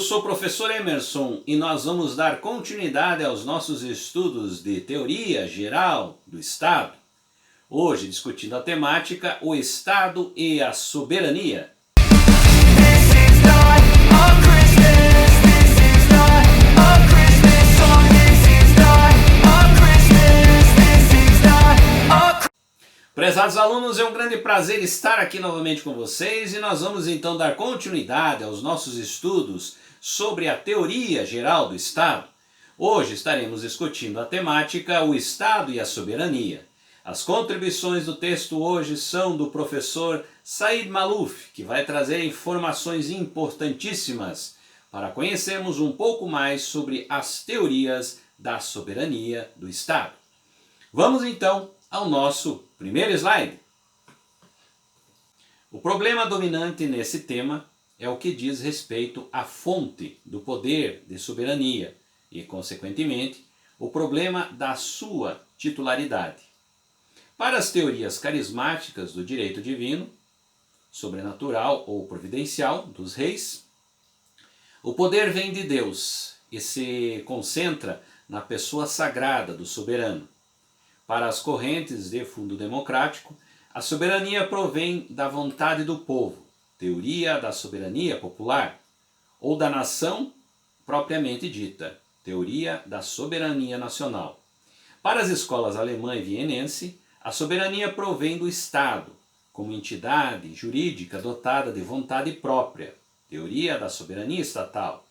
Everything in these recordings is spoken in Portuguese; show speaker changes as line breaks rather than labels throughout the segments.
sou o professor Emerson e nós vamos dar continuidade aos nossos estudos de teoria geral do Estado. Hoje discutindo a temática o Estado e a soberania. Prezados alunos, é um grande prazer estar aqui novamente com vocês e nós vamos então dar continuidade aos nossos estudos sobre a teoria geral do Estado. Hoje estaremos discutindo a temática o Estado e a soberania. As contribuições do texto hoje são do professor Said Malouf, que vai trazer informações importantíssimas para conhecermos um pouco mais sobre as teorias da soberania do Estado. Vamos então ao nosso primeiro slide. O problema dominante nesse tema é o que diz respeito à fonte do poder de soberania e, consequentemente, o problema da sua titularidade. Para as teorias carismáticas do direito divino, sobrenatural ou providencial dos reis, o poder vem de Deus e se concentra na pessoa sagrada do soberano. Para as correntes de fundo democrático, a soberania provém da vontade do povo, teoria da soberania popular, ou da nação propriamente dita, teoria da soberania nacional. Para as escolas alemã e vienense, a soberania provém do Estado, como entidade jurídica dotada de vontade própria, teoria da soberania estatal.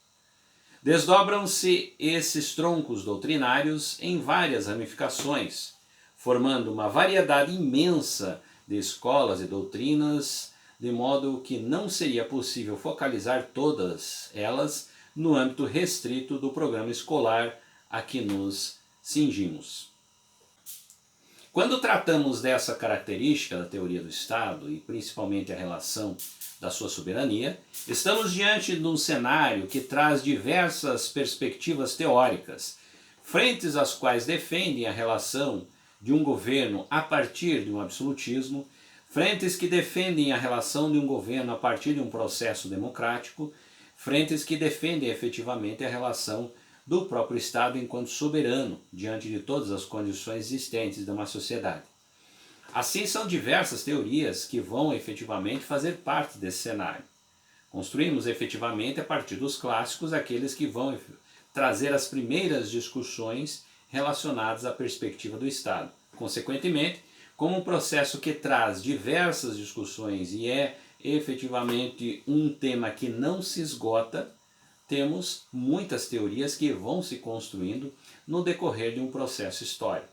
Desdobram-se esses troncos doutrinários em várias ramificações, formando uma variedade imensa de escolas e doutrinas, de modo que não seria possível focalizar todas elas no âmbito restrito do programa escolar a que nos cingimos. Quando tratamos dessa característica da teoria do Estado, e principalmente a relação da sua soberania, estamos diante de um cenário que traz diversas perspectivas teóricas, frentes às quais defendem a relação de um governo a partir de um absolutismo, frentes que defendem a relação de um governo a partir de um processo democrático, frentes que defendem efetivamente a relação do próprio Estado enquanto soberano diante de todas as condições existentes de uma sociedade. Assim, são diversas teorias que vão efetivamente fazer parte desse cenário. Construímos efetivamente a partir dos clássicos aqueles que vão trazer as primeiras discussões relacionadas à perspectiva do Estado. Consequentemente, como um processo que traz diversas discussões e é efetivamente um tema que não se esgota, temos muitas teorias que vão se construindo no decorrer de um processo histórico.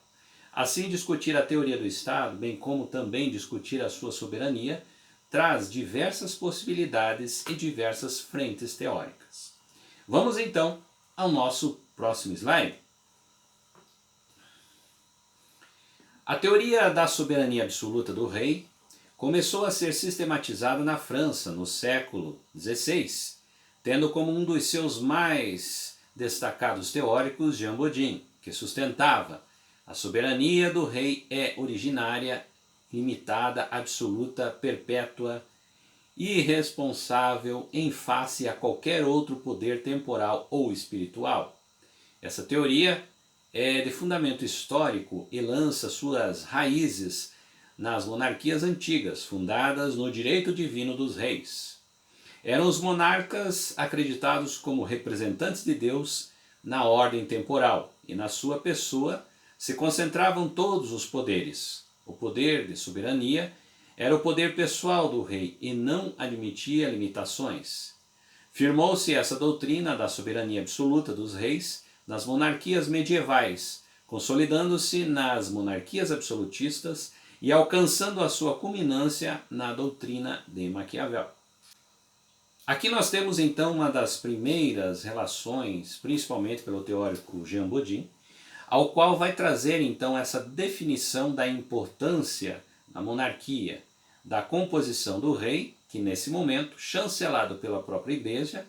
Assim, discutir a teoria do Estado, bem como também discutir a sua soberania, traz diversas possibilidades e diversas frentes teóricas. Vamos então ao nosso próximo slide. A teoria da soberania absoluta do rei começou a ser sistematizada na França no século XVI, tendo como um dos seus mais destacados teóricos Jean Bodin, que sustentava a soberania do rei é originária, limitada, absoluta, perpétua e irresponsável em face a qualquer outro poder temporal ou espiritual. Essa teoria é de fundamento histórico e lança suas raízes nas monarquias antigas, fundadas no direito divino dos reis. Eram os monarcas acreditados como representantes de Deus na ordem temporal, e na sua pessoa se concentravam todos os poderes. O poder de soberania era o poder pessoal do rei e não admitia limitações. Firmou-se essa doutrina da soberania absoluta dos reis nas monarquias medievais, consolidando-se nas monarquias absolutistas e alcançando a sua culminância na doutrina de Maquiavel. Aqui nós temos então uma das primeiras relações, principalmente pelo teórico Jean Bodin, ao qual vai trazer então essa definição da importância da monarquia, da composição do rei, que nesse momento, chancelado pela própria Igreja,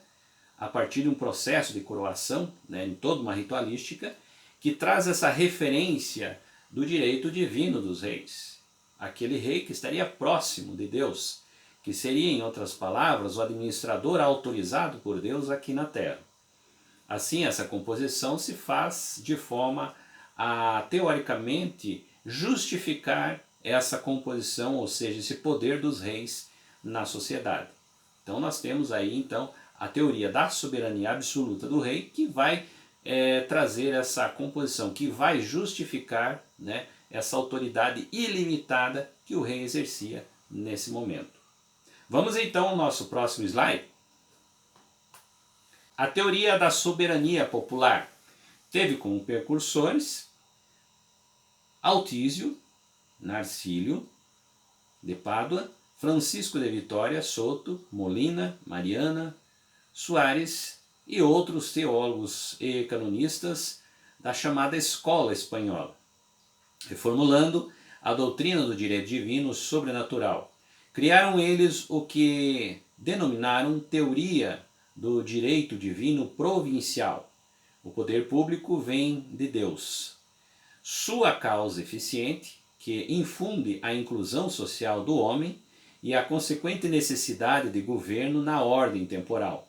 a partir de um processo de coroação, em toda uma ritualística, que traz essa referência do direito divino dos reis. Aquele rei que estaria próximo de Deus, que seria, em outras palavras, o administrador autorizado por Deus aqui na Terra. Assim, essa composição se faz de forma a, teoricamente, justificar essa composição, ou seja, esse poder dos reis na sociedade. Então nós temos aí então a teoria da soberania absoluta do rei, que vai trazer essa composição, que vai justificar, né, essa autoridade ilimitada que o rei exercia nesse momento. Vamos então ao nosso próximo slide. A teoria da soberania popular teve como precursores Altísio, Narcílio de Pádua, Francisco de Vitória, Soto, Molina, Mariana, Soares e outros teólogos e canonistas da chamada Escola Espanhola, reformulando a doutrina do direito divino sobrenatural. Criaram eles o que denominaram teoria do direito divino provincial. O poder público vem de Deus. Sua causa eficiente, que infunde a inclusão social do homem e a consequente necessidade de governo na ordem temporal.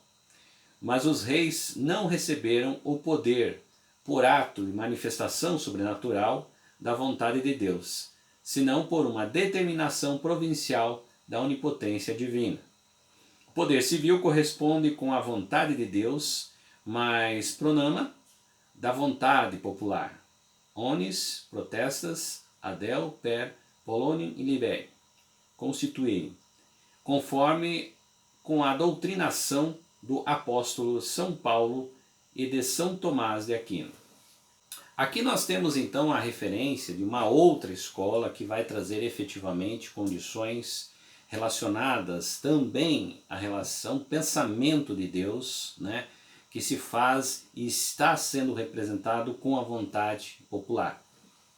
Mas os reis não receberam o poder por ato de manifestação sobrenatural da vontade de Deus, senão por uma determinação provincial da onipotência divina. O poder civil corresponde com a vontade de Deus, mas pronama da vontade popular. Onis, protestas, adel, per, polonium e liberi, constituem, conforme com a doutrinação do apóstolo São Paulo e de São Tomás de Aquino. Aqui nós temos então a referência de uma outra escola que vai trazer efetivamente condições relacionadas também à relação pensamento de Deus, né, que se faz e está sendo representado com a vontade popular.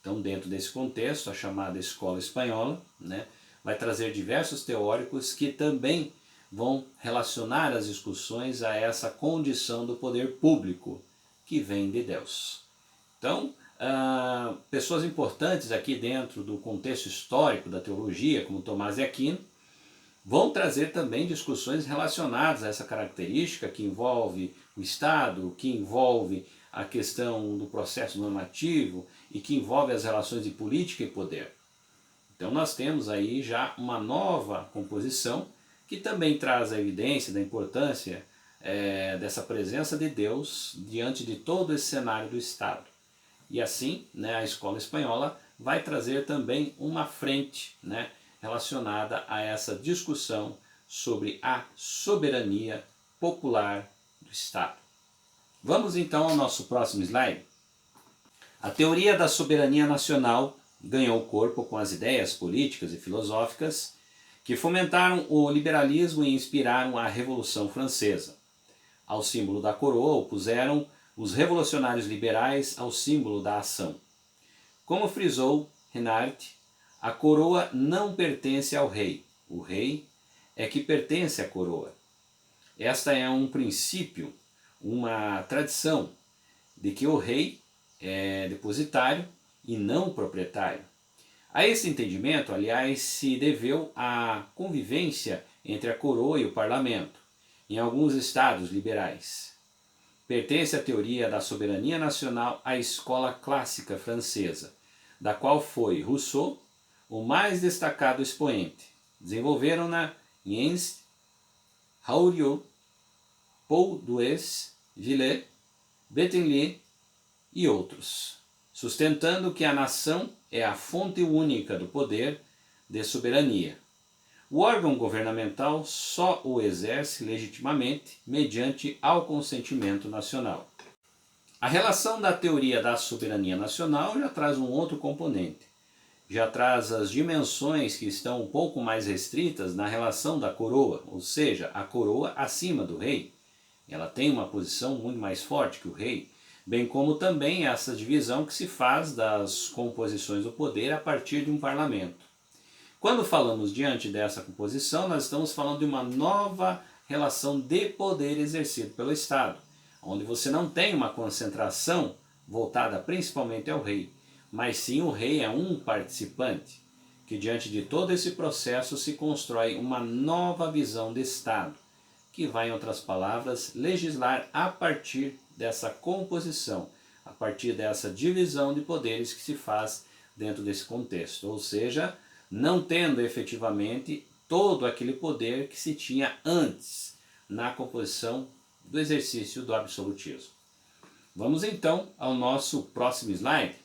Então, dentro desse contexto, a chamada Escola Espanhola, né, vai trazer diversos teóricos que também vão relacionar as discussões a essa condição do poder público que vem de Deus. Então, pessoas importantes aqui dentro do contexto histórico da teologia, como Tomás de Aquino, vão trazer também discussões relacionadas a essa característica que envolve o Estado, que envolve a questão do processo normativo e que envolve as relações de política e poder. Então nós temos aí já uma nova composição que também traz a evidência da importância dessa presença de Deus diante de todo esse cenário do Estado. E assim, né, a Escola Espanhola vai trazer também uma frente, né, relacionada a essa discussão sobre a soberania popular do Estado. Vamos então ao nosso próximo slide. A teoria da soberania nacional ganhou corpo com as ideias políticas e filosóficas que fomentaram o liberalismo e inspiraram a Revolução Francesa. Ao símbolo da coroa opuseram os revolucionários liberais ao símbolo da ação. Como frisou Renard, a coroa não pertence ao rei, o rei é que pertence à coroa. Esta é um princípio, uma tradição de que o rei é depositário e não proprietário. A esse entendimento, aliás, se deveu a convivência entre a coroa e o parlamento, em alguns estados liberais. Pertence à teoria da soberania nacional à escola clássica francesa, da qual foi Rousseau o mais destacado expoente. Desenvolveram-na Jens, Hauriot, Paul Dues, Gillet, Bettenlier e outros, sustentando que a nação é a fonte única do poder de soberania. O órgão governamental só o exerce legitimamente mediante ao consentimento nacional. A relação da teoria da soberania nacional já traz um outro componente. Já traz as dimensões que estão um pouco mais restritas na relação da coroa, ou seja, a coroa acima do rei. Ela tem uma posição muito mais forte que o rei, bem como também essa divisão que se faz das composições do poder a partir de um parlamento. Quando falamos diante dessa composição, nós estamos falando de uma nova relação de poder exercido pelo Estado, onde você não tem uma concentração voltada principalmente ao rei, mas sim o rei é um participante. que diante de todo esse processo se constrói uma nova visão de Estado, que vai, em outras palavras, legislar a partir dessa composição, a partir dessa divisão de poderes que se faz dentro desse contexto, ou seja, não tendo efetivamente todo aquele poder que se tinha antes na composição do exercício do absolutismo. Vamos então ao nosso próximo slide.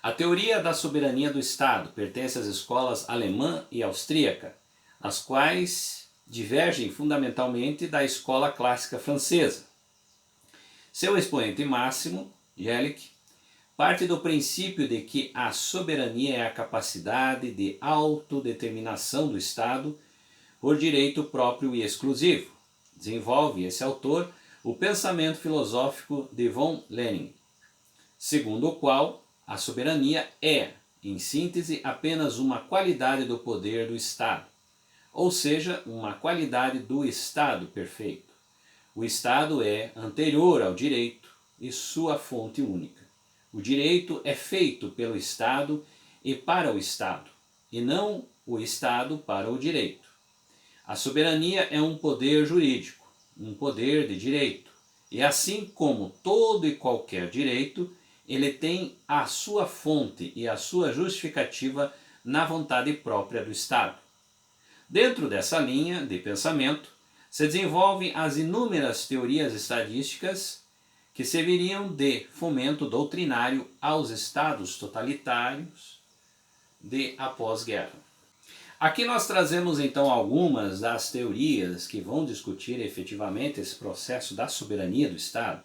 A teoria da soberania do Estado pertence às escolas alemã e austríaca, as quais divergem fundamentalmente da escola clássica francesa. Seu expoente máximo, Jelinek, parte do princípio de que a soberania é a capacidade de autodeterminação do Estado por direito próprio e exclusivo. Desenvolve esse autor o pensamento filosófico de von Lenin, segundo o qual a soberania é, em síntese, apenas uma qualidade do poder do Estado, ou seja, uma qualidade do Estado perfeito. O Estado é anterior ao direito e sua fonte única. O direito é feito pelo Estado e para o Estado, e não o Estado para o direito. A soberania é um poder jurídico, um poder de direito, e assim como todo e qualquer direito, ele tem a sua fonte e a sua justificativa na vontade própria do Estado. Dentro dessa linha de pensamento, se desenvolvem as inúmeras teorias estadísticas que serviriam de fomento doutrinário aos estados totalitários de após-guerra. Aqui nós trazemos então algumas das teorias que vão discutir efetivamente esse processo da soberania do Estado,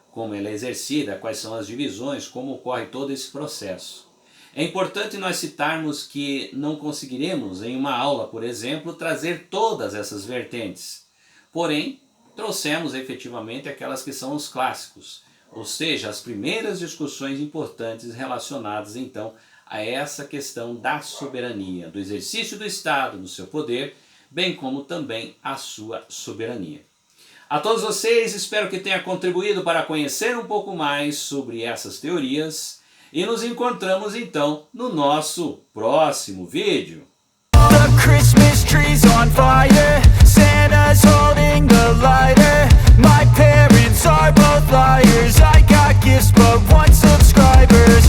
como ela é exercida, quais são as divisões, como ocorre todo esse processo. É importante nós citarmos que não conseguiremos em uma aula, por exemplo, trazer todas essas vertentes, porém trouxemos efetivamente aquelas que são os clássicos, ou seja, as primeiras discussões importantes relacionadas então a essa questão da soberania, do exercício do Estado, do seu poder, bem como também a sua soberania. A todos vocês, espero que tenha contribuído para conhecer um pouco mais sobre essas teorias e nos encontramos então no nosso próximo vídeo. The Christmas tree's on fire, Santa's holding the lighter. My parents are both liars, I got gifts but one subscribers.